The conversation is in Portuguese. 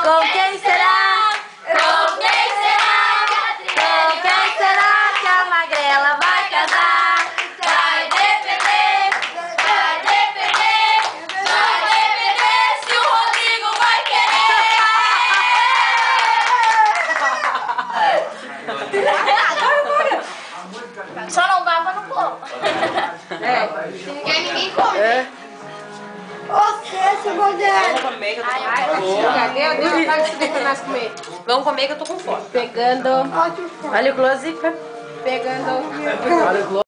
Com quem será? Com quem será? Com quem será que a magrela vai casar? Vai depender se o Rodrigo vai querer. Só não dá pra não pôr. Porque ninguém come. Vamos comer que eu tô com fome. Vamos comer que eu tô com fome. Pegando. Olha o close. Pegando. Olha o